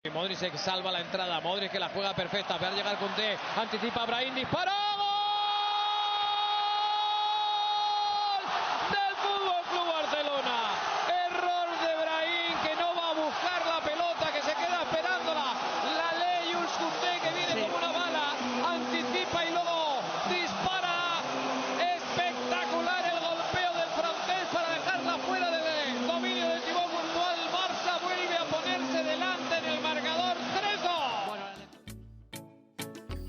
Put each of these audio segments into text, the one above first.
Modric se salva la entrada, Modric que la juega perfecta, va a llegar con T, anticipa Brahim, dispara, ¡gol! Del Fútbol Club Barcelona, error de Brahim que no va a buscar la pelota, que se queda esperándola, la ley Jules Koundé que viene como una bala, anticipa y luego dispara, espectacular el golpeo del francés para dejarla fuera del dominio del Thibaut Courtois. El Barça vuelve a ponerse delante en el marcador 3-2.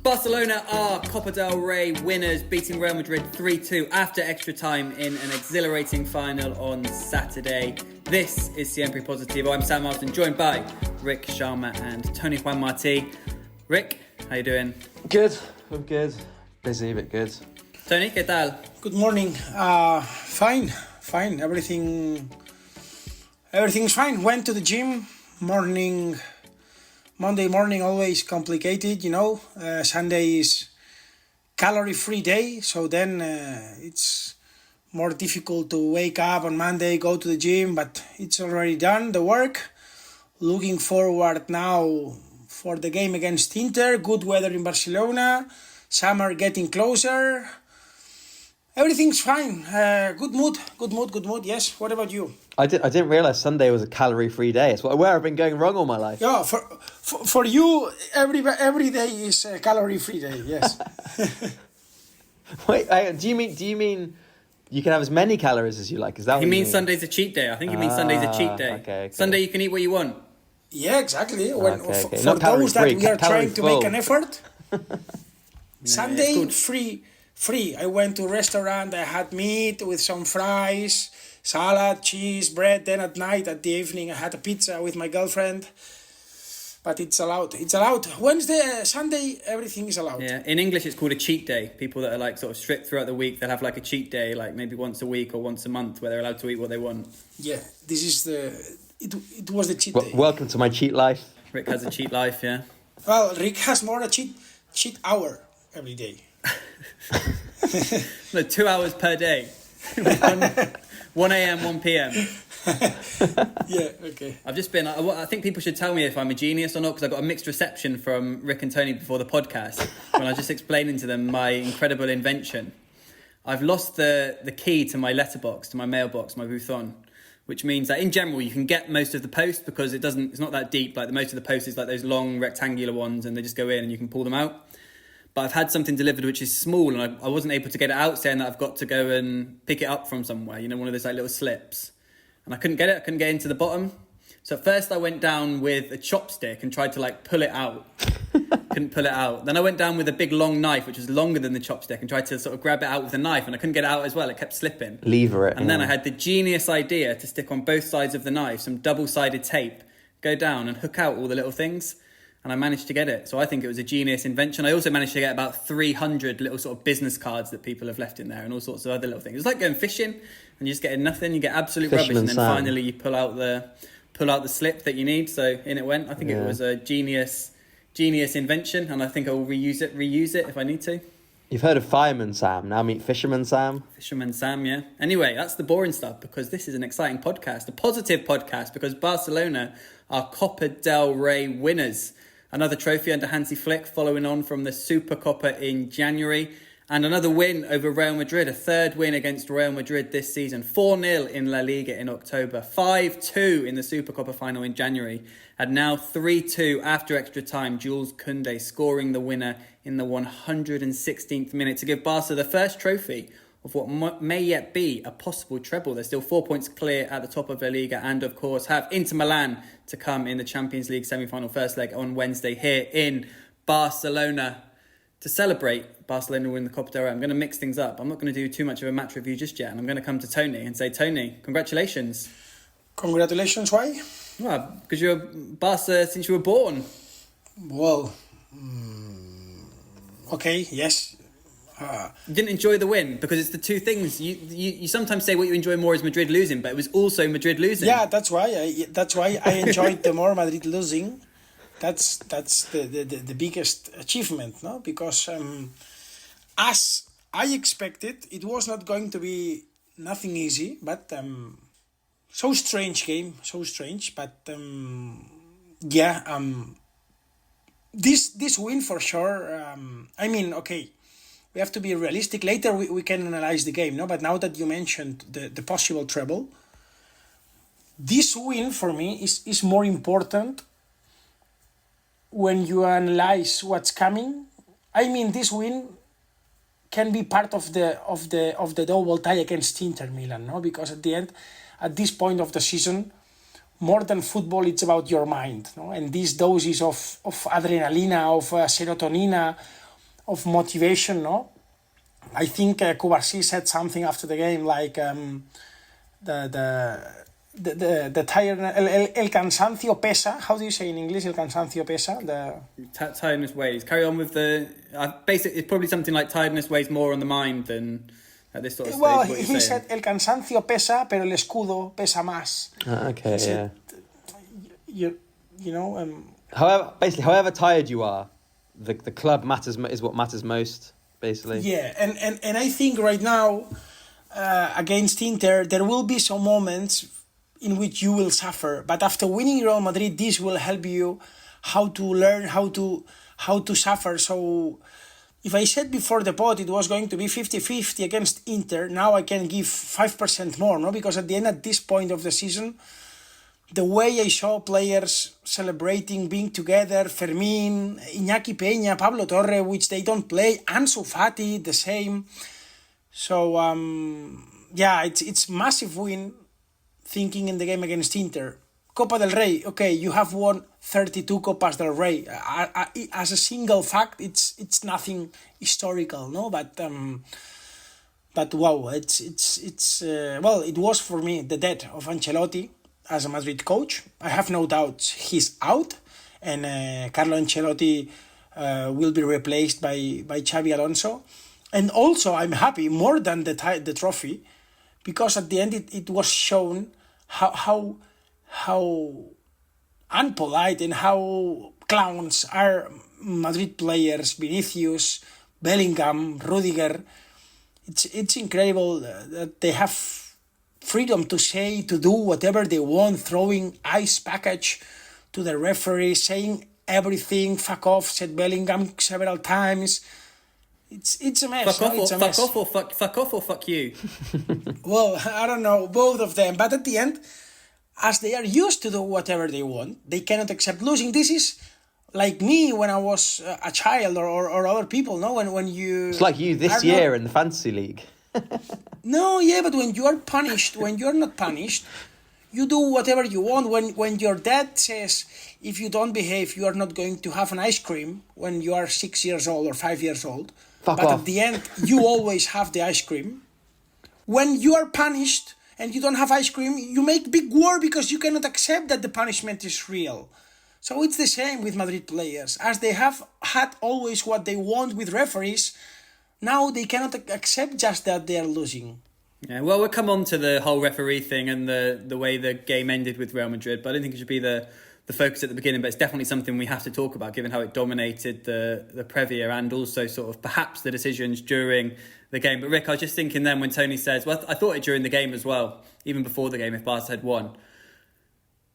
Barcelona are Copa del Rey winners, beating Real Madrid 3-2 after extra time in an exhilarating final on Saturday. This is Siempre Positivo. I'm Sam Marsden, joined by Rick Sharma and Tony Juan Marti. Rick, how you doing? Good, I'm good. Busy, but good. Tony, ¿qué tal? Good morning. Fine. Everything's fine. Went to the gym. Monday morning always complicated, you know. Sunday is calorie-free day, so then it's more difficult to wake up on Monday, go to the gym, but it's already done, the work. Looking forward now for the game against Inter. Good weather in Barcelona. Summer getting closer. Everything's fine. Good mood. Yes. What about you? I didn't realise Sunday was a calorie-free day. It's where I've been going wrong all my life. Yeah, for you, every day is a calorie-free day. Yes. Wait, do you mean you can have as many calories as you like? Is that what He you means mean? Sunday's a cheat day. I think he means Sunday's a cheat day. Okay. Sunday you can eat what you want. Yeah, exactly. Okay. For Not those that calorie-free, we are trying to make calorie-full. an effort, Sunday good. free. I went to a restaurant. I had meat with some fries, salad, cheese, bread. Then at night, at the evening, I had a pizza with my girlfriend. But it's allowed. Wednesday, Sunday, everything is allowed. Yeah, in English it's called a cheat day. People that are like sort of strict throughout the week, they'll have like a cheat day, like maybe once a week or once a month, where they're allowed to eat what they want. Yeah, this is it was the cheat day. Welcome to my cheat life. Rick has a cheat life, yeah. Well, Rick has more a cheat hour every day. No, 2 hours per day. 1 a.m, 1 p.m. Yeah, okay. I've just been, I think people should tell me if I'm a genius or not, because I got a mixed reception from Rick and Tony before the podcast when I was just explaining to them my incredible invention. I've lost the key to my letterbox, to my mailbox, my bouthon, which means that in general you can get most of the post because it's not that deep. Like most of the post is like those long rectangular ones and they just go in and you can pull them out. But I've had something delivered which is small and I wasn't able to get it out, saying that I've got to go and pick it up from somewhere, you know, one of those like little slips. And I couldn't get it, I couldn't get into the bottom. So at first I went down with a chopstick and tried to like pull it out. Couldn't pull it out. Then I went down with a big long knife, which was longer than the chopstick, and tried to sort of grab it out with a knife, and I couldn't get it out as well, it kept slipping. Lever it. And then I had the genius idea to stick on both sides of the knife some double-sided tape, go down and hook out all the little things. And I managed to get it. So I think it was a genius invention. I also managed to get about 300 little sort of business cards that people have left in there and all sorts of other little things. It's like going fishing and you're just getting nothing. You get absolute rubbish, and then finally you pull out the slip that you need. So in it went. I think it was a genius invention, and I think I will reuse it if I need to. You've heard of Fireman Sam. Now meet Fisherman Sam. Fisherman Sam, yeah. Anyway, that's the boring stuff, because this is an exciting podcast, a positive podcast, because Barcelona are Copa del Rey winners. Another trophy under Hansi Flick, following on from the Super Copa in January. And another win over Real Madrid, a third win against Real Madrid this season. 4-0 in La Liga in October, 5-2 in the Super Copa final in January. And now 3-2 after extra time, Jules Koundé scoring the winner in the 116th minute to give Barca the first trophy of what may yet be a possible treble. They're still 4 points clear at the top of La Liga, and of course have Inter Milan to come in the Champions League semi-final first leg on Wednesday here in Barcelona. To celebrate Barcelona win the Copa del Rey, I'm going to mix things up. I'm not going to do too much of a match review just yet, and I'm going to come to Tony and say, Tony, congratulations. Congratulations, why? Well, because you're Barca since you were born. Well, okay, yes. You didn't enjoy the win because it's the two things. You sometimes say what you enjoy more is Madrid losing, but it was also Madrid losing. Yeah, that's why I enjoyed the more Madrid losing. That's the biggest achievement, no? Because as I expected, it was not going to be nothing easy, but so strange game, but yeah, this win for sure. I mean, okay, we have to be realistic. Later we can analyze the game, no? But now that you mentioned the possible treble, this win for me is more important when you analyze what's coming. I mean, this win can be part of the double tie against Inter Milan, no? Because at the end, at this point of the season, more than football, it's about your mind, no? And these doses of adrenaline, of serotonin, of motivation, no? I think Cubarsí said something after the game like the tiredness, el cansancio pesa. How do you say in English? El cansancio pesa. Tiredness weighs. Carry on with the. Basically, it's probably something like tiredness weighs more on the mind than at this sort of stage. Well, he said el cansancio pesa, pero el escudo pesa más. Okay, said, You know. However tired you are, the club matters is what matters most, basically. Yeah, and I think right now against Inter there will be some moments in which you will suffer, but after winning Real Madrid, this will help you how to learn how to suffer. So if I said before the pod it was going to be 50-50 against Inter, now I can give 5% more, no? Because at the end, at this point of the season, the way I saw players celebrating, being together, Fermín, Iñaki Peña, Pablo Torre, which they don't play, Ansu Fati, the same. So, yeah, it's massive win thinking in the game against Inter. Copa del Rey, okay, you have won 32 Copas del Rey. As a single fact, it's nothing historical, no? But wow, it's well, it was for me the death of Ancelotti as a Madrid coach. I have no doubts he's out, and Carlo Ancelotti will be replaced by Xabi Alonso. And also, I'm happy more than the trophy, because at the end it was shown how unpolite and how clowns are Madrid players, Vinicius, Bellingham, Rudiger. It's incredible that they have freedom to say, to do whatever they want, throwing ice package to the referee, saying everything, fuck off, said Bellingham several times. It's a mess. Fuck off, no? It's a fuck mess. off, or fuck off, or fuck you. Well, I don't know, both of them. But at the end, as they are used to do whatever they want, they cannot accept losing. This is like me when I was a child, or other people, no? When you... It's like you this year in the Fantasy League. No, yeah, but when you are punished, when you're not punished, you do whatever you want. When your dad says, if you don't behave, you are not going to have an ice cream when you are 6 years old or 5 years old. Fuck but off. At the end, you always have the ice cream. When you are punished and you don't have ice cream, you make big war because you cannot accept that the punishment is real. So it's the same with Madrid players. As they have had always what they want with referees, now they cannot accept just that they are losing. Yeah, well, we'll come on to the whole referee thing and the way the game ended with Real Madrid, but I don't think it should be the focus at the beginning, but it's definitely something we have to talk about, given how it dominated the Previa and also sort of perhaps the decisions during the game. But Rick, I was just thinking then when Tony says, well, I thought it during the game as well, even before the game, if Barca had won.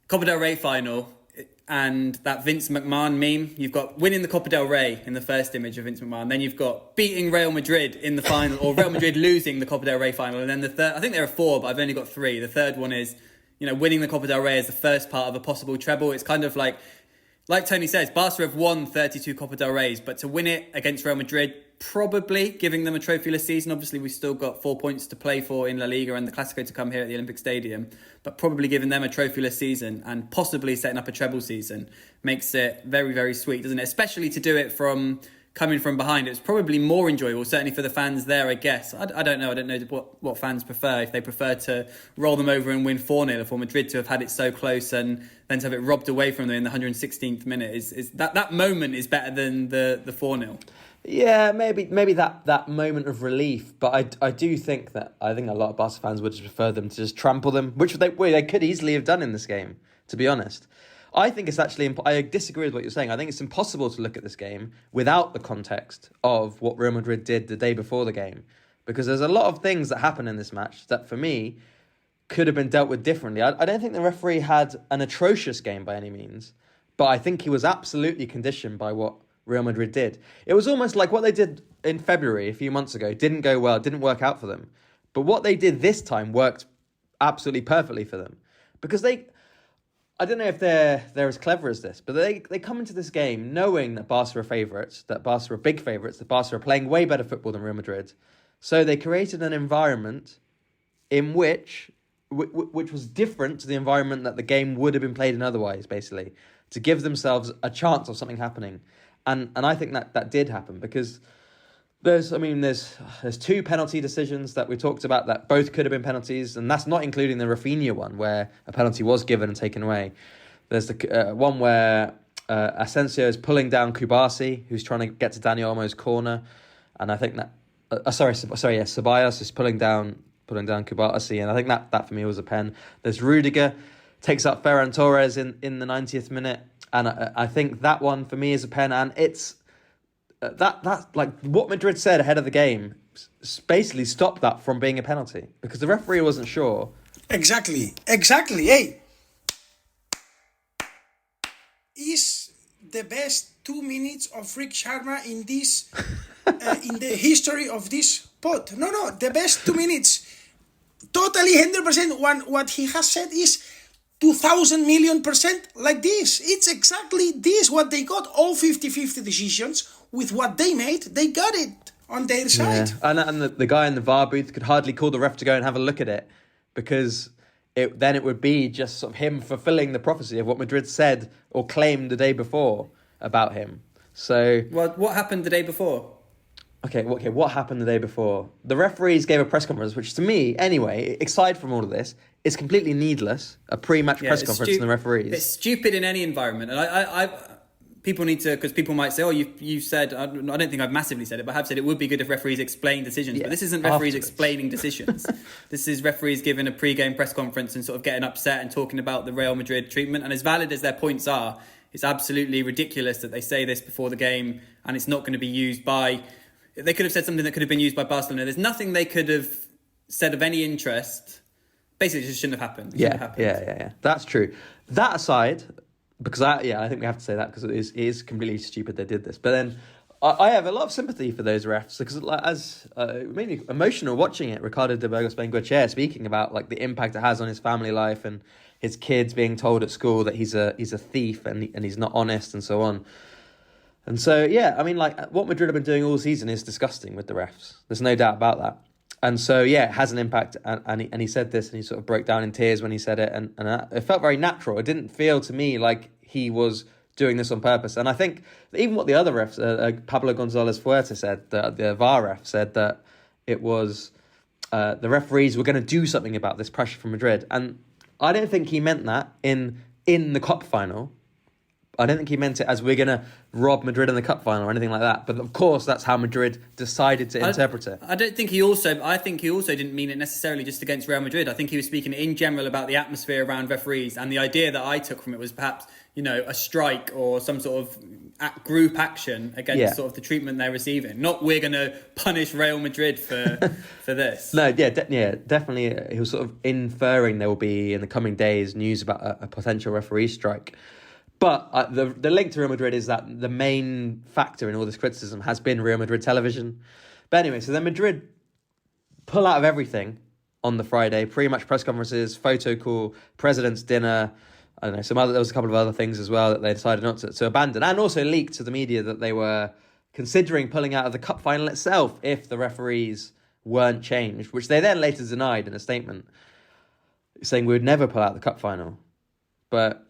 Copa del Rey final and that Vince McMahon meme, you've got winning the Copa del Rey in the first image of Vince McMahon, then you've got beating Real Madrid in the final, or Real Madrid losing the Copa del Rey final, and then the third, I think there are four, but I've only got three. The third one is, winning the Copa del Rey as the first part of a possible treble. It's kind of like Tony says, Barca have won 32 Copa del Reys, but to win it against Real Madrid, probably giving them a trophyless season. Obviously, we've still got 4 points to play for in La Liga and the Clásico to come here at the Olympic Stadium, but probably giving them a trophyless season and possibly setting up a treble season makes it very, very sweet, doesn't it? Especially to do it from coming from behind. It's probably more enjoyable, certainly for the fans there, I guess. I don't know. I don't know what fans prefer. If they prefer to roll them over and win 4-0, or for Madrid to have had it so close and then to have it robbed away from them in the 116th minute. Is that moment is better than the 4-0. Yeah, maybe that moment of relief, but I do think a lot of Barca fans would just prefer them to just trample them, which they could easily have done in this game, to be honest. I think it's actually, I disagree with what you're saying. I think it's impossible to look at this game without the context of what Real Madrid did the day before the game, because there's a lot of things that happen in this match that, for me, could have been dealt with differently. I don't think the referee had an atrocious game by any means, But I think he was absolutely conditioned by what Real Madrid did. It was almost like what they did in February, a few months ago, didn't go well, didn't work out for them. But what they did this time worked absolutely perfectly for them. Because I don't know if they're as clever as this, but they come into this game knowing that Barca are favourites, that Barca are big favourites, that Barca are playing way better football than Real Madrid. So they created an environment in which was different to the environment that the game would have been played in otherwise, basically, to give themselves a chance of something happening. And I think that did happen because there's two penalty decisions that we talked about that both could have been penalties, and that's not including the Rafinha one where a penalty was given and taken away. There's the one where Asensio is pulling down Kubasi, who's trying to get to Dani Olmo's corner, and I think that Ceballos is pulling down Kubasi, and I think that for me was a pen. There's Rudiger takes up Ferran Torres in the 90th minute, and I think that one for me is a pen, and it's that like what Madrid said ahead of the game basically stopped that from being a penalty because the referee wasn't sure. Exactly. Hey, is the best 2 minutes of Rick Sharma in this in the history of this pod. No, the best 2 minutes. Totally 100%. What he has said is 2,000,000,000% like this. It's exactly this what they got. All 50-50 decisions with what they made, they got it on their side. Yeah. And the guy in the VAR booth could hardly call the ref to go and have a look at it because then it would be just sort of him fulfilling the prophecy of what Madrid said or claimed the day before about him. So, well, what happened the day before? Okay, what happened the day before? The referees gave a press conference, which to me, anyway, aside from all of this, is completely needless. A pre-match press conference from the referees. It's stupid in any environment. And I people need to, because people might say, oh, you said, I don't think I've massively said it, but I have said it would be good if referees explain decisions. Yeah, but this isn't referees explaining decisions. This is referees giving a pre-game press conference and sort of getting upset and talking about the Real Madrid treatment. And as valid as their points are, it's absolutely ridiculous that they say this before the game and it's not going to be used by... They could have said something that could have been used by Barcelona. There's nothing they could have said of any interest. Basically, it just shouldn't have happened. Yeah. That's true. That aside, because I think we have to say that because it is completely stupid they did this. But then I have a lot of sympathy for those refs because as it made me emotional watching it. Ricardo de Burgos Bengoechea speaking about like the impact it has on his family life and his kids being told at school that he's a thief and he's not honest and so on. And so, yeah, I mean, like, what Madrid have been doing all season is disgusting with the refs. There's no doubt about that. And so, yeah, it has an impact. And he said this and he sort of broke down in tears when he said it. And it felt very natural. It didn't feel to me like he was doing this on purpose. And I think even what the other refs, Pablo Gonzalez Fuerte said, the VAR ref said that it was the referees were going to do something about this pressure from Madrid. And I don't think he meant that in the cup final. I don't think he meant it as we're going to rob Madrid in the cup final or anything like that. But of course, that's how Madrid decided to interpret it. I think he also didn't mean it necessarily just against Real Madrid. I think he was speaking in general about the atmosphere around referees. And the idea that I took from it was perhaps, a strike or some sort of group action against sort of the treatment they're receiving. Not we're going to punish Real Madrid for this. No, definitely. He was sort of inferring there will be in the coming days news about a potential referee strike. But the link to Real Madrid is that the main factor in all this criticism has been Real Madrid television. But anyway, so then Madrid pull out of everything on the Friday. Pre-match press conferences, photo call, president's dinner. I don't know, there was a couple of other things as well that they decided not to abandon. And also leaked to the media that they were considering pulling out of the cup final itself if the referees weren't changed, which they then later denied in a statement, saying we would never pull out the cup final. But...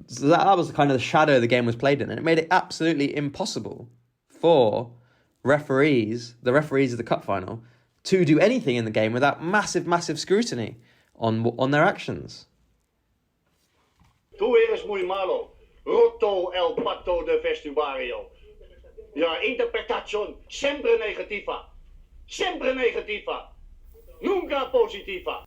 So that was kind of the shadow the game was played in, and it made it absolutely impossible for the referees of the cup final, to do anything in the game without massive scrutiny on their actions. Tú eres muy malo. Roto el pacto de vestuario. La interpretación siempre negativa. Siempre negativa. Nunca positiva.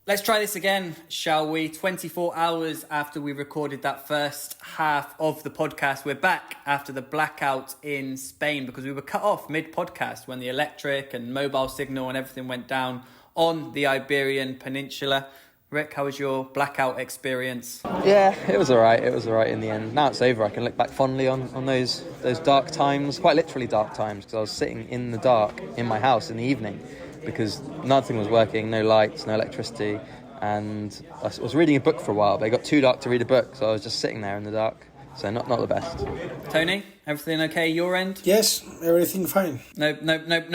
Let's try this again, shall we? 24 hours after we recorded that first half of the podcast, we're back after the blackout in Spain because we were cut off mid-podcast when the electric and mobile signal and everything went down on the Iberian Peninsula. Rick, how was your blackout experience? Yeah, it was all right. It was all right in the end. Now it's over. I can look back fondly on those dark times, quite literally dark times, because I was sitting in the dark in my house in the evening because nothing was working, no lights, no electricity, and I was reading a book for a while, but it got too dark to read a book, so I was just sitting there in the dark. So not the best. Tony, everything okay your end? Yes, everything fine. No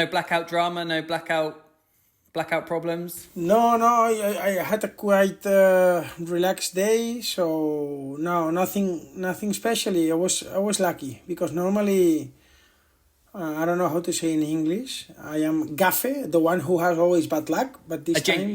blackout drama, no blackout problems? No, I had a quite relaxed day, so no, nothing especially. I was lucky because normally I don't know how to say in English. I am gaffe, the one who has always bad luck, but this time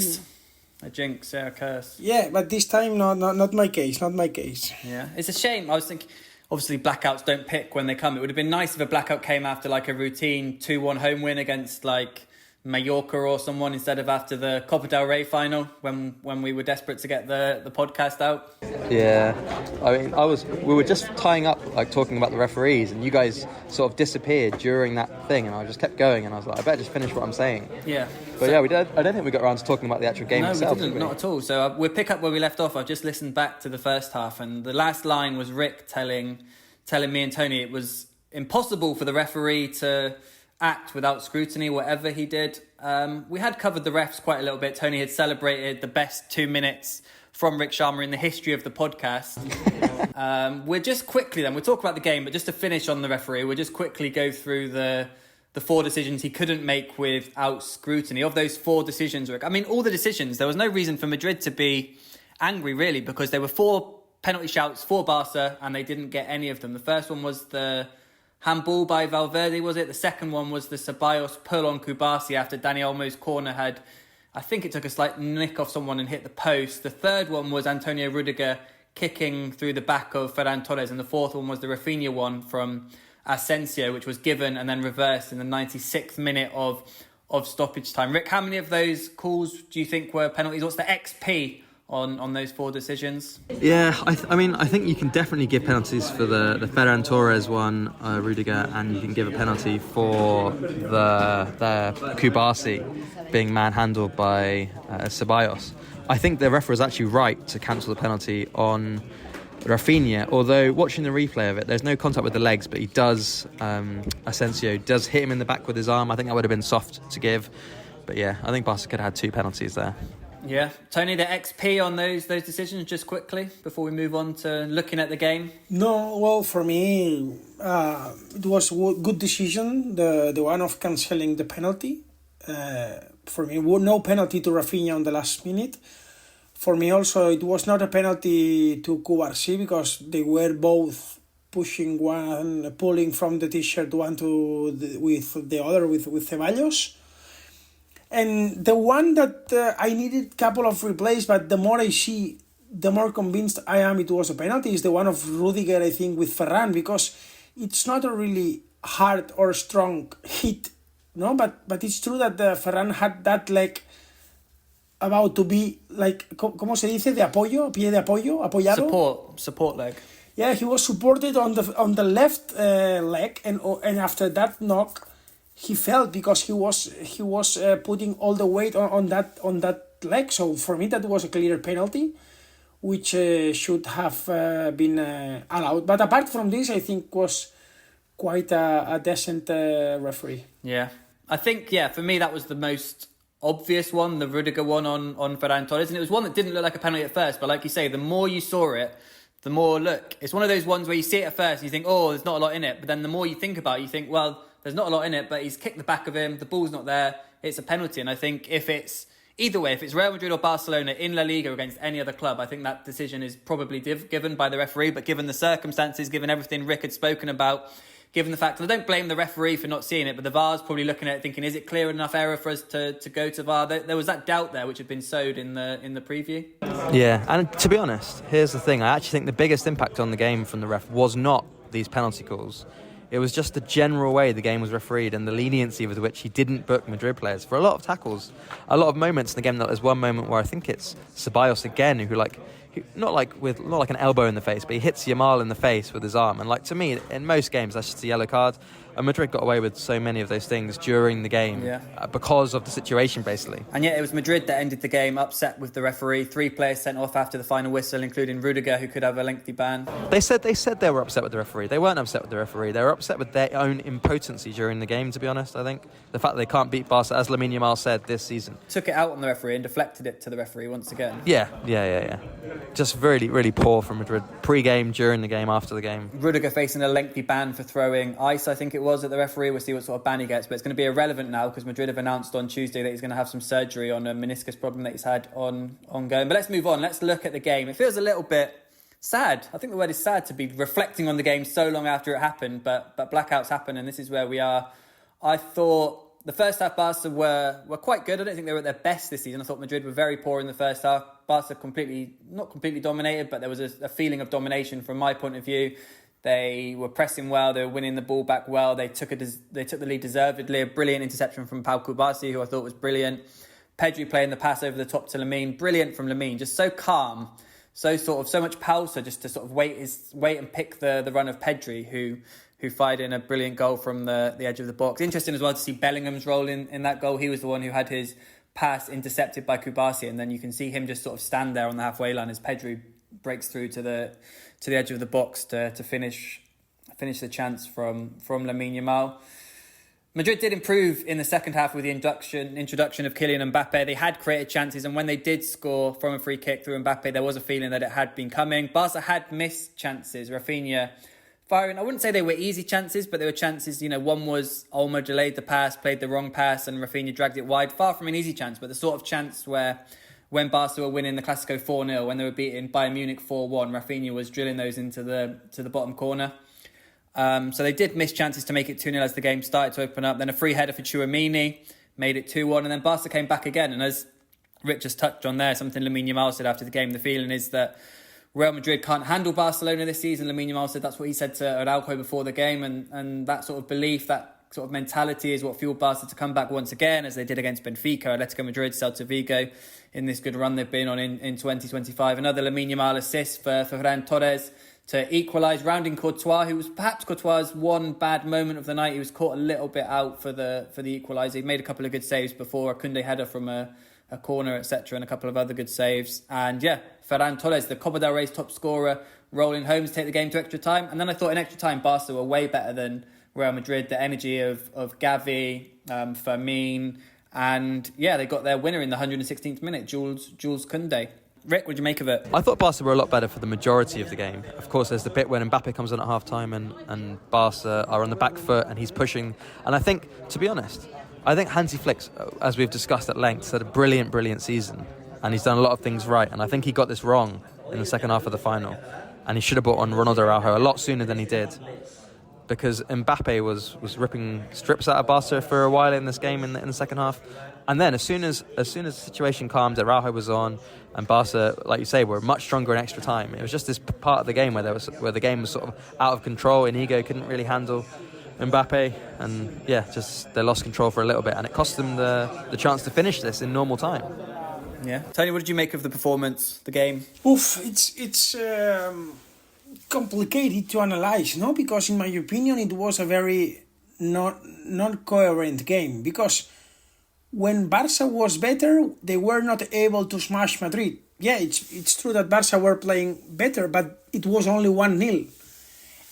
a jinx, yeah, a curse. Yeah, but this time not my case, not my case. Yeah, it's a shame. I was thinking, obviously blackouts don't pick when they come. It would have been nice if a blackout came after like a routine 2-1 home win against like Mallorca or someone instead of after the Copa del Rey final when we were desperate to get the podcast out. Yeah, I mean, we were just tying up, like talking about the referees, and you guys sort of disappeared during that thing, and I just kept going, and I was like, I better just finish what I'm saying. Yeah. But yeah, we did. I don't think we got around to talking about the actual game itself. No, we didn't, not at all. So we'll pick up where we left off. I've just listened back to the first half, and the last line was Rick telling me and Tony it was impossible for the referee to act without scrutiny, whatever he did. We had covered the refs quite a little bit. Tony had celebrated the best 2 minutes from Rick Sharma in the history of the podcast. We'll just quickly then, we'll talk about the game, but just to finish on the referee, we'll just quickly go through the 4 decisions he couldn't make without scrutiny. Of those 4 decisions, Rick, I mean, all the decisions, there was no reason for Madrid to be angry, really, because there were 4 penalty shouts for Barca, and they didn't get any of them. The first one was the handball by Valverde, was it? The second one was the Ceballos pull on Kubasi after Dani Olmo's corner had, I think it took a slight nick off someone and hit the post. The third one was Antonio Rudiger kicking through the back of Ferran Torres. And the fourth one was the Rafinha one from Asensio, which was given and then reversed in the 96th minute of stoppage time. Rick, how many of those calls do you think were penalties? What's the XP on those 4 decisions? Yeah, I mean, I think you can definitely give penalties for the Ferran Torres one, Rudiger, and you can give a penalty for the Kubasi being manhandled by Ceballos. I think the referee was actually right to cancel the penalty on Rafinha, although watching the replay of it, there's no contact with the legs, but he does, Asensio does hit him in the back with his arm. I think that would have been soft to give. But yeah, I think Barca could have had 2 penalties there. Yeah. Tony, the XP on those decisions, just quickly, before we move on to looking at the game? No, well, for me, it was a good decision, the one of cancelling the penalty. For me, no penalty to Rafinha on the last minute. For me also, it was not a penalty to Kubasi because they were both pushing one, pulling from the t-shirt with the other, with Ceballos. And the one that I needed a couple of replays, but the more I see, the more convinced I am it was a penalty, is the one of Rudiger, I think, with Ferran, because it's not a really hard or strong hit, no? But it's true that Ferran had that leg about to be, like, ¿cómo se dice? De apoyo, pie de apoyo, apoyado. Support leg. Yeah, he was supported on the left leg, and after that knock, he felt because he was putting all the weight on that leg. So for me, that was a clear penalty, which should have been allowed. But apart from this, I think was quite a decent referee. Yeah, I think for me that was the most obvious one, the Rudiger one on Ferran Torres, and it was one that didn't look like a penalty at first. But like you say, the more you saw it, the more it's one of those ones where you see it at first and you think, oh, there's not a lot in it. But then the more you think about it, you think, well, there's not a lot in it, but he's kicked the back of him, the ball's not there, it's a penalty. And I think if it's either way, if it's Real Madrid or Barcelona in La Liga against any other club, I think that decision is probably given by the referee. But given the circumstances, given everything Rick had spoken about, given the fact that I don't blame the referee for not seeing it, but the VAR's probably looking at it thinking, is it clear enough error for us to go to VAR? There was that doubt there which had been sowed in the preview. Yeah, and to be honest, here's the thing. I actually think the biggest impact on the game from the ref was not these penalty calls. It was just the general way the game was refereed and the leniency with which he didn't book Madrid players for a lot of tackles, a lot of moments in the game. There's one moment where I think it's Ceballos again who not like an elbow in the face, but he hits Yamal in the face with his arm. And like, to me, in most games, that's just a yellow card. And Madrid got away with so many of those things during the game because of the situation, basically. And yet it was Madrid that ended the game upset with the referee. 3 players sent off after the final whistle, including Rudiger, who could have a lengthy ban. They said they were upset with the referee. They weren't upset with the referee. They were upset with their own impotency during the game, to be honest, I think. The fact that they can't beat Barca, as Lamine Yamal said, this season. Took it out on the referee and deflected it to the referee once again. Yeah. Just really, really poor from Madrid. Pre-game, during the game, after the game. Rudiger facing a lengthy ban for throwing ice, I think it was, at the referee. We'll see what sort of ban he gets, but it's going to be irrelevant now because Madrid have announced on Tuesday that he's going to have some surgery on a meniscus problem that he's had ongoing. But let's move on. Let's look at the game. It feels a little bit sad. I think the word is sad to be reflecting on the game so long after it happened, but blackouts happen, and this is where we are. I thought the first half Barca were quite good. I don't think they were at their best this season. I thought Madrid were very poor in the first half. Barca not completely dominated, but there was a feeling of domination from my point of view. They were pressing well. They were winning the ball back well. They took the lead deservedly. A brilliant interception from Pau Kubasi, who I thought was brilliant. Pedri playing the pass over the top to Lamine. Brilliant from Lamine. Just so calm, so much pausa, just to sort of wait and pick the run of Pedri, who fired in a brilliant goal from the edge of the box. Interesting as well to see Bellingham's role in that goal. He was the one who had his pass intercepted by Kubasi, and then you can see him just sort of stand there on the halfway line as Pedri breaks through to the edge of the box to finish the chance from Lamine Yamal. Madrid did improve in the second half with the introduction of Kylian Mbappe. They had created chances, and when they did score from a free kick through Mbappe, there was a feeling that it had been coming. Barca had missed chances. Rafinha firing, I wouldn't say they were easy chances, but they were chances. One was Olmo delayed the pass, played the wrong pass, and Rafinha dragged it wide. Far from an easy chance, but the sort of chance where when Barca were winning the Clásico 4-0, when they were beating Bayern Munich 4-1, Rafinha was drilling those into the bottom corner. So they did miss chances to make it 2-0 as the game started to open up. Then a free header for Tchouaméni made it 2-1, and then Barca came back again. And as Rich just touched on there, something Lamine Yamal said after the game, the feeling is that Real Madrid can't handle Barcelona this season. Lamine Yamal said that's what he said to Araujo before the game, and that sort of belief, that sort of mentality is what fueled Barca to come back once again, as they did against Benfica, Atletico Madrid, Celta Vigo, in this good run they've been on in 2025. Another Lamine Yamal assist for Ferran Torres to equalise, rounding Courtois, who was perhaps Courtois' one bad moment of the night. He was caught a little bit out for the equaliser. He made a couple of good saves before, a Koundé header from a corner, etc., and a couple of other good saves. And Ferran Torres, the Copa del Rey's top scorer, rolling home to take the game to extra time. And then I thought in extra time, Barca were way better than Real Madrid. The energy of Gavi, Fermin, and they got their winner in the 116th minute, Jules Koundé. Rick, what did you make of it? I thought Barca were a lot better for the majority of the game. Of course, there's the bit when Mbappe comes on at half-time and Barca are on the back foot and he's pushing. And I think, to be honest, Hansi Flick, as we've discussed at length, had a brilliant season. And he's done a lot of things right. And I think he got this wrong in the second half of the final. And he should have brought on Ronaldo Araujo a lot sooner than he did. Because Mbappe was ripping strips out of Barca for a while in this game in the second half. And then as soon as the situation calmed, Araujo was on, and Barca, like you say, were much stronger in extra time. It was just this part of the game where the game was sort of out of control. Inigo couldn't really handle Mbappe, and just they lost control for a little bit, and it cost them the chance to finish this in normal time. Yeah, Tony, what did you make of the performance, the game? It's complicated to analyze, no? Because in my opinion, it was a very not coherent game. Because when Barca was better, they were not able to smash Madrid. Yeah, it's true that Barca were playing better, but it was only 1-0.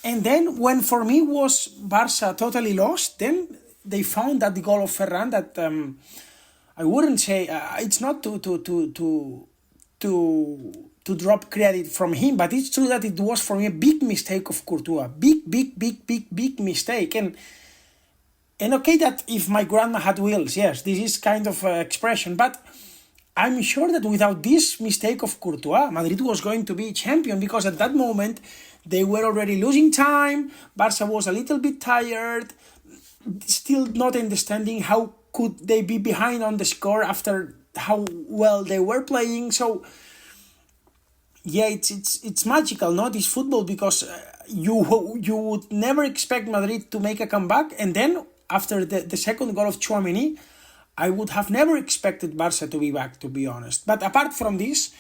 And then when for me was Barca totally lost, then they found that the goal of Ferran that I wouldn't say it's not to drop credit from him, but it's true that it was for me a big mistake of Courtois, big mistake. And okay, that if my grandma had wheels, yes, this is kind of expression, but I'm sure that without this mistake of Courtois, Madrid was going to be champion, because at that moment they were already losing time. Barca was a little bit tired, still not understanding how could they be behind on the score after how well they were playing. So yeah, it's magical, no, this football, because you would never expect Madrid to make a comeback, and then after the second goal of Tchouaméni, I would have never expected Barca to be back, to be honest. But apart from this,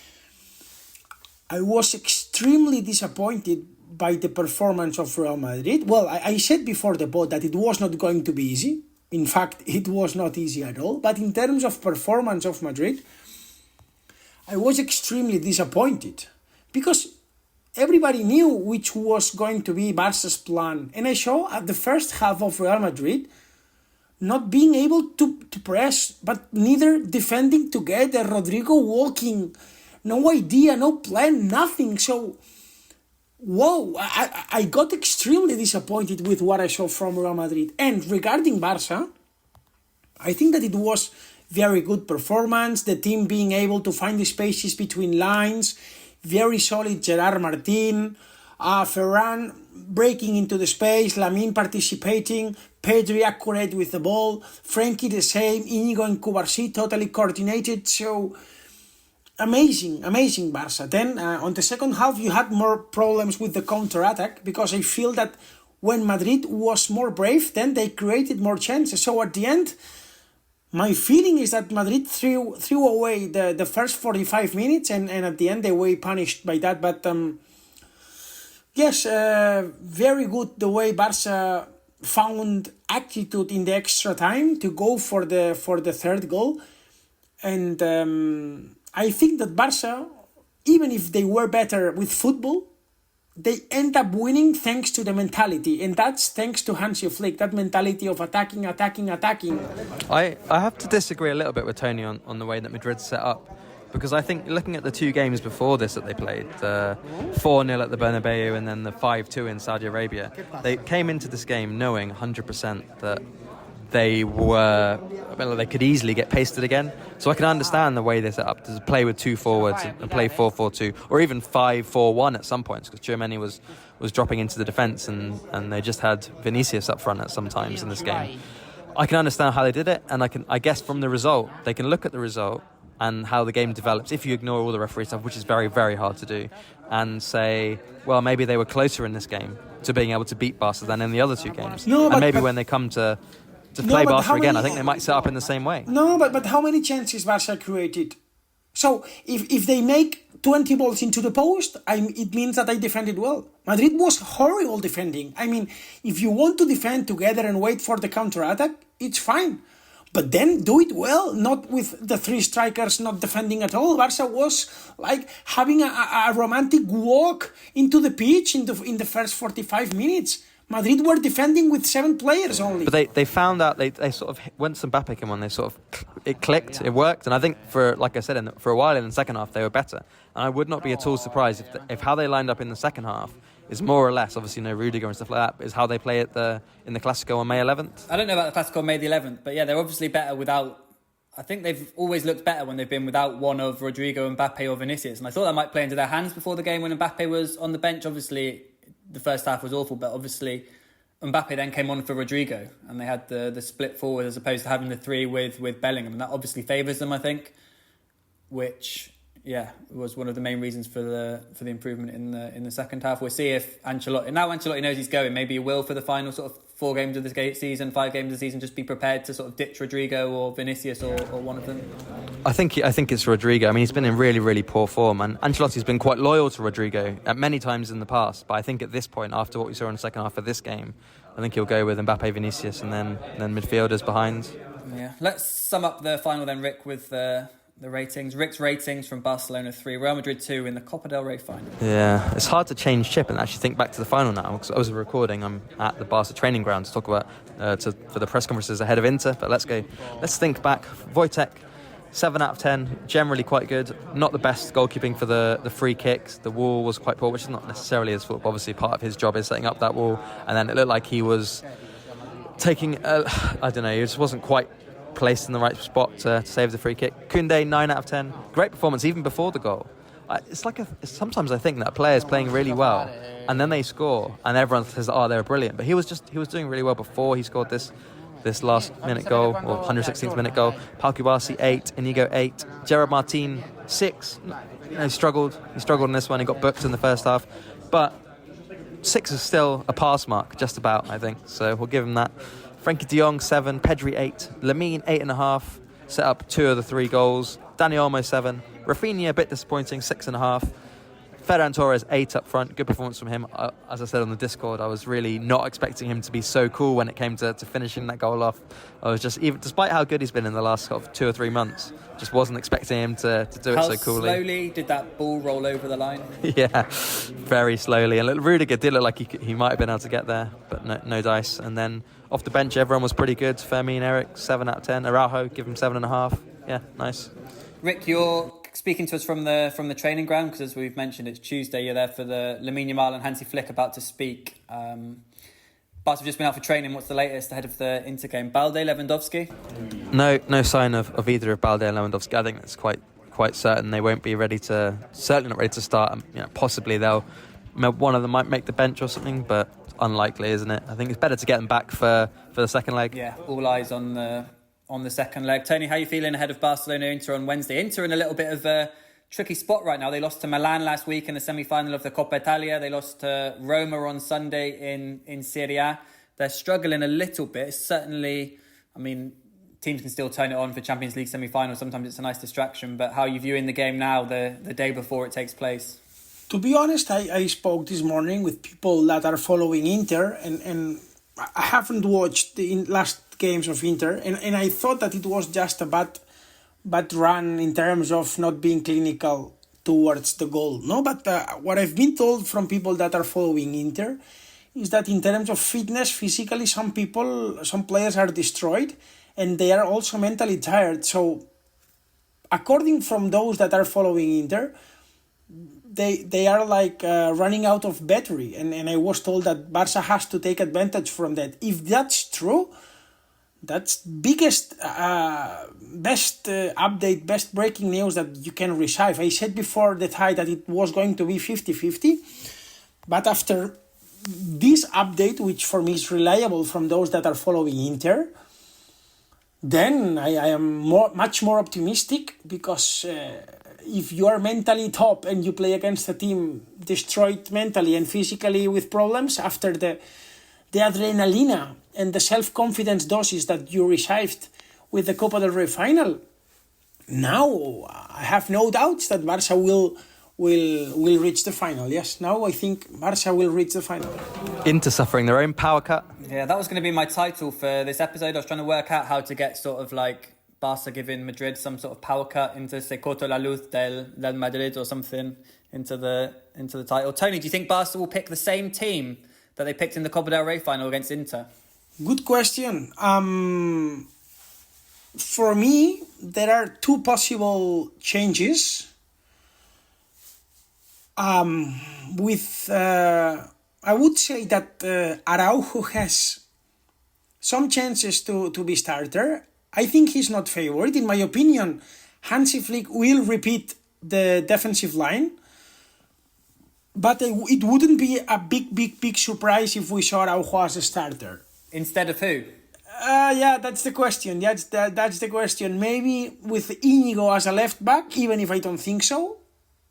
I was extremely disappointed by the performance of Real Madrid. Well, I said before the pod that it was not going to be easy. In fact, it was not easy at all. But in terms of performance of Madrid, I was extremely disappointed because everybody knew which was going to be Barca's plan. And I saw at the first half of Real Madrid not being able to press, but neither defending together, Rodrigo walking, no idea, no plan, nothing. So, whoa, I got extremely disappointed with what I saw from Real Madrid. And regarding Barca, I think that it was very good performance, the team being able to find the spaces between lines, very solid Gerard Martin, Ferran breaking into the space, Lamine participating, Pedri accurate with the ball, Frenkie the same, Inigo and Cubarsí totally coordinated. So amazing Barca. Then on the second half you had more problems with the counter-attack because I feel that when Madrid was more brave, then they created more chances. So at the end, my feeling is that Madrid threw away the first 45 minutes and at the end they were punished by that. But yes, very good the way Barca found attitude in the extra time to go for the third goal. And I think that Barca, even if they were better with football, they end up winning thanks to the mentality, and that's thanks to Hansi Flick, that mentality of attacking. I have to disagree a little bit with Tony on the way that Madrid set up, because I think looking at the two games before this that they played, the 4-0 at the Bernabeu and then the 5-2 in Saudi Arabia, they came into this game knowing 100% that they could easily get pasted again. So I can understand the way they set up to play with two forwards and play 4-4-2 or even 5-4-1 at some points, because Tchouaméni was dropping into the defence and they just had Vinicius up front at some times in this game. I can understand how they did it, and I guess from the result, they can look at the result and how the game develops, if you ignore all the referee stuff, which is very, very hard to do, and say, well, maybe they were closer in this game to being able to beat Barca than in the other two games. When they come to play Barca again, I think they might set up in the same way. No, but how many chances Barca created? So if they make 20 balls into the post, it means that they defended well. Madrid was horrible defending. I mean, if you want to defend together and wait for the counter-attack, it's fine. But then do it well, not with the three strikers not defending at all. Barca was like having a romantic walk into the pitch in the first 45 minutes. Madrid were defending with 7 players only. But they found out, they sort of, once Mbappe came on, it clicked, it worked. And I think for a while in the second half, they were better. And I would not be at all surprised if how they lined up in the second half is more or less, obviously no Rudiger and stuff like that, is how they play it in the Clásico on May 11th. I don't know about the Clásico on May the 11th, but yeah, they're obviously better without. I think they've always looked better when they've been without one of Rodrigo, Mbappe or Vinicius. And I thought that might play into their hands before the game when Mbappe was on the bench. Obviously, the first half was awful, but obviously Mbappe then came on for Rodrigo and they had the split forward as opposed to having the three with Bellingham. And that obviously favours them, I think, which, yeah, was one of the main reasons for the improvement in the second half. We'll see if Ancelotti knows he's going. Maybe he will for the final sort of 4 games of the season, 5 games of the season, just be prepared to sort of ditch Rodrigo or Vinicius or one of them. I think it's Rodrigo. I mean, he's been in really, really poor form, and Ancelotti's been quite loyal to Rodrigo at many times in the past. But I think at this point, after what we saw in the second half of this game, I think he'll go with Mbappe, Vinicius, and then midfielders behind. Yeah. Let's sum up the final then, Rick, with the ratings. Rick's ratings from Barcelona 3, Real Madrid 2 in the Copa del Rey final. Yeah, it's hard to change chip and actually think back to the final now, because I was recording. I'm at the Barca training ground to talk about for the press conferences ahead of Inter. But let's think back. Wojtek, 7 out of 10, generally quite good. Not the best goalkeeping for the free kicks. The wall was quite poor, which is not necessarily his fault. Obviously, part of his job is setting up that wall, and then it looked like he was taking. I don't know. He just wasn't quite placed in the right spot to save the free kick. Koundé, 9 out of 10. Great performance even before the goal. Sometimes I think that a player is playing really well and then they score and everyone says, oh, they're brilliant. But he was doing really well before he scored this last minute goal, or 116th minute goal. Pau Cubarsí, 8. Inigo, 8. Gerard Martin, 6. He struggled in this one. He got booked in the first half. But 6 is still a pass mark, just about, I think. So we'll give him that. Frenkie de Jong, 7. Pedri, 8. Lamine, 8.5. Set up 2 of the 3 goals. Dani Olmo, 7. Rafinha, a bit disappointing, 6.5. Ferran Torres, 8 up front. Good performance from him. As I said on the Discord, I was really not expecting him to be so cool when it came to finishing that goal off. I was just, even despite how good he's been in the last sort of 2 or 3 months, just wasn't expecting him to do it so coolly. How slowly did that ball roll over the line? Yeah, very slowly. And Rudiger did look like he might have been able to get there, but no dice. And then off the bench, everyone was pretty good. Fermin, Eric, 7 out of 10. Araujo, give him 7.5. Yeah, nice. Rick, you're speaking to us from the training ground, because as we've mentioned, it's Tuesday. You're there for the Lamine Yamal and Hansi Flick about to speak. Barca have just been out for training. What's the latest ahead of the Inter game? Balde, Lewandowski? No sign of either of Balde and Lewandowski. I think that's quite certain they won't be certainly not ready to start. Possibly one of them might make the bench or something, but unlikely, isn't it? I think it's better to get them back for the second leg. Yeah, all eyes on the second leg. Tony, how are you feeling ahead of Barcelona-Inter on Wednesday? Inter in a little bit of a tricky spot right now. They lost to Milan last week in the semi-final of the Coppa Italia. They lost to Roma on Sunday in Serie A. They're struggling a little bit. Certainly, teams can still turn it on for Champions League semi-final. Sometimes it's a nice distraction. But how are you viewing the game now, the day before it takes place? To be honest, I spoke this morning with people that are following Inter, and I haven't watched the last games of Inter, and I thought that it was just a bad run in terms of not being clinical towards the goal. No, but what I've been told from people that are following Inter is that in terms of fitness, physically, some players are destroyed, and they are also mentally tired. So, according from those that are following Inter, they are like running out of battery, and I was told that Barca has to take advantage from that. If that's true, that's biggest, best update, best breaking news that you can receive. I said before the tie that it was going to be 50-50, but after this update, which for me is reliable from those that are following Inter, then I am much more optimistic, because if you are mentally top and you play against a team destroyed mentally and physically with problems after the adrenaline and the self-confidence doses that you received with the Copa del Rey final, now I have no doubts that Barca will reach the final. Yes, now I think Barca will reach the final. Inter suffering their own power cut. Yeah, that was going to be my title for this episode. I was trying to work out how to get sort of like Barca giving Madrid some sort of power cut into Se corto la luz del Madrid or something into the title. Tony, do you think Barca will pick the same team that they picked in the Copa del Rey final against Inter? Good question. For me, there are 2 possible changes. I would say that Araujo has some chances to be starter. I think he's not favored. In my opinion, Hansi Flick will repeat the defensive line, but it wouldn't be a big surprise if we saw Araujo as a starter. Instead of who? Yeah, that's the question. That's the question. Maybe with Íñigo as a left back, even if I don't think so,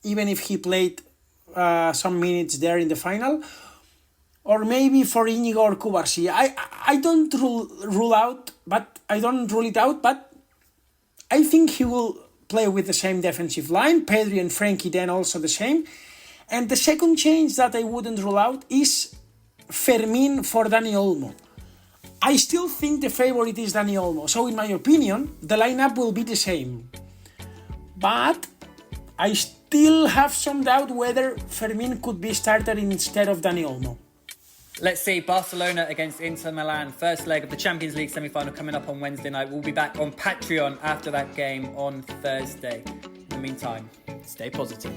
even if he played some minutes there in the final, or maybe for Íñigo or Cubarsí. I don't rule it out, but I think he will play with the same defensive line. Pedri and Frenkie then also the same. And the second change that I wouldn't rule out is Fermin for Dani Olmo. I still think the favorite is Dani Olmo. So in my opinion, the lineup will be the same. But I still have some doubt whether Fermin could be started instead of Dani Olmo. Let's see, Barcelona against Inter Milan, first leg of the Champions League semi-final coming up on Wednesday night. We'll be back on Patreon after that game on Thursday. In the meantime, stay positive.